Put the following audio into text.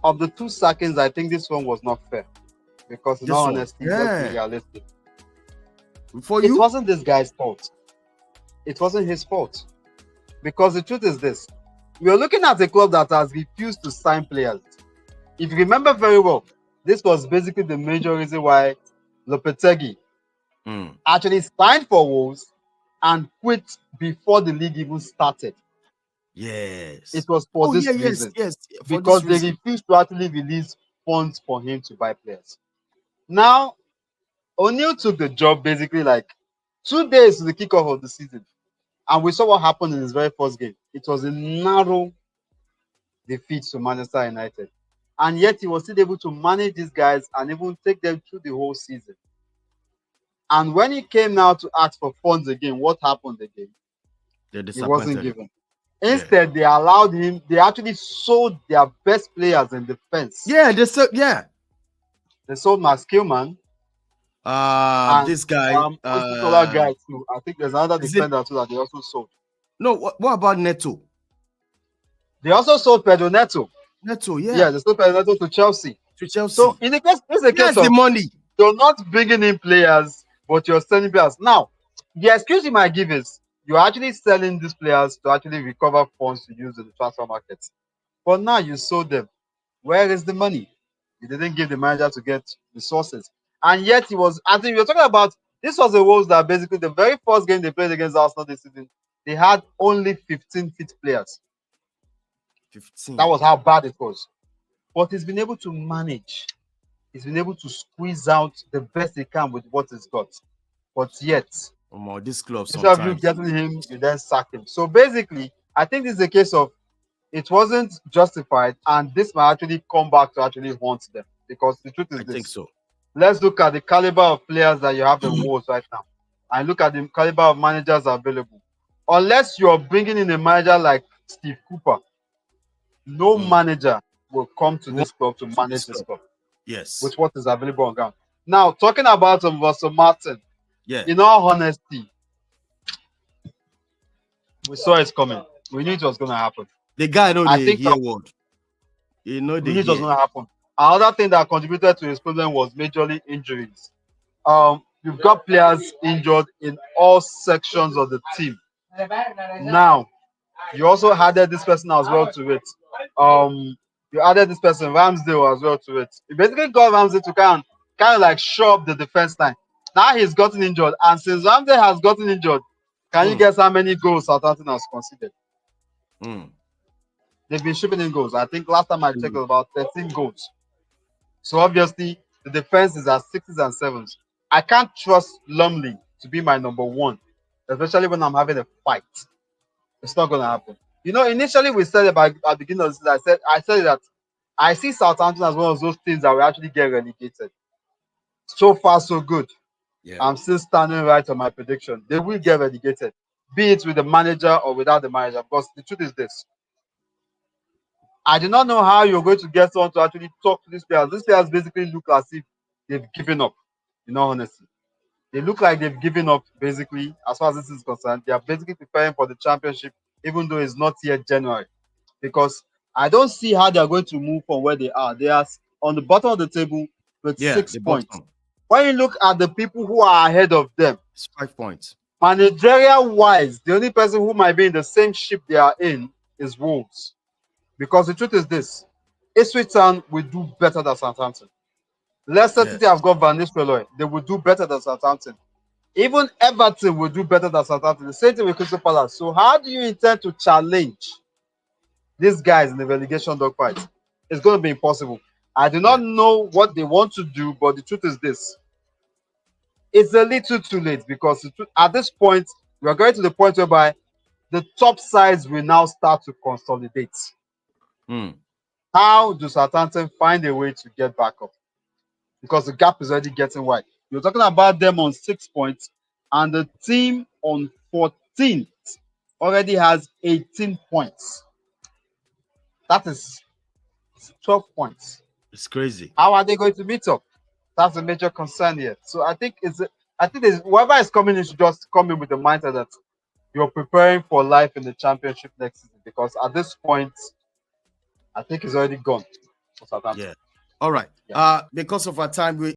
of the two sackings, I think this one was not fair. Because in all honesty, let's be realistic. It wasn't this guy's fault. It wasn't his fault. Because the truth is this. We are looking at a club that has refused to sign players. If you remember very well, this was basically the major reason why Lopetegui actually signed for Wolves and quit before the league even started. Yes. It was for this reason. Yes. Because they refused to actually release funds for him to buy players. Now, O'Neill took the job basically like 2 days to the kickoff of the season. And we saw what happened in his very first game. It was a narrow defeat to Manchester United. And yet he was still able to manage these guys and even take them through the whole season. And when he came now to ask for funds again, what happened again? He wasn't given. Instead, they allowed him, they actually sold their best players in defense. They sold Maskillman. This guy. Guy too. I think there's another defender too that they also sold. No, what about Neto? They also sold Pedro Neto. Yeah, they sold Pedro Neto to Chelsea. So in the case, it's a case of the money. You're not bringing in players, but you're selling players. Now, the excuse you might give is you're actually selling these players to actually recover funds to use in the transfer market. But now you sold them. Where is the money? You didn't give the manager to get resources. And yet he was, I think you're talking about, this was the Wolves that basically the very first game they played against Arsenal this season, they had only 15 fit players. 15. That was how bad it was. But he's been able to manage. He's been able to squeeze out the best he can with what he's got. But yet, this club instead of you getting him, you then sack him. So basically, I think this is a case of it wasn't justified, and this might actually come back to actually haunt them. Because the truth is this. I think so. Let's look at the caliber of players that you have in Wolves right now. And look at the caliber of managers available. Unless you're bringing in a manager like Steve Cooper, no manager will come to this club to manage this club. Yes. With what is available on ground. Now, talking about Russell Martin, in all honesty, we saw it coming. We knew it was going to happen. The guy know the hear word. We knew it was going to happen. Another thing that contributed to his problem was majorly injuries. You've got players injured in all sections of the team. Now, you also added this person as well to it. You added this person, Ramsdale, as well to it. You basically got Ramsdale to kind of like show up the defense line. Now he's gotten injured, and since Ramsdale has gotten injured, can you guess how many goals Southampton has conceded? They've been shipping in goals. I think last time I checked it was about 13 goals. So obviously the defense is at 6s and 7s. I can't trust Lumley to be my number one, especially when I'm having a fight. It's not going to happen. You know, initially we said at the beginning of the season, I said that I see Southampton as one of those teams that will actually get relegated. So far, so good. Yeah. I'm still standing right on my prediction. They will get relegated, be it with the manager or without the manager. Because the truth is this. I do not know how you're going to get someone to actually talk to these players. These players basically look as if they've given up, in all honesty. They look like they've given up, basically, as far as this is concerned. They are basically preparing for the championship, even though it's not yet January. Because I don't see how they are going to move from where they are. They are on the bottom of the table with 6 points. Bottom. When you look at the people who are ahead of them, it's 5 points. Managerial-wise, the only person who might be in the same ship they are in is Wolves. Because the truth is this, Ipswich Town will do better than Southampton. Leicester City have got Van Nistelrooy. They will do better than Southampton. Even Everton will do better than Southampton. The same thing with Crystal Palace. So how do you intend to challenge these guys in the relegation dogfight? It's going to be impossible. I do not know what they want to do, but the truth is this. It's a little too late because at this point, we are going to the point whereby the top sides will now start to consolidate. How do Southampton find a way to get back up? Because the gap is already getting wide. You're talking about them on 6 points, and the team on 14th already has 18 points. That is 12 points. It's crazy. How are they going to meet up? That's a major concern here. So I think whoever is coming in should just come in with the mindset that you're preparing for life in the championship next season. Because at this point, I think it's already gone. for Southampton. Yeah. All right. Yeah. Because of our time, we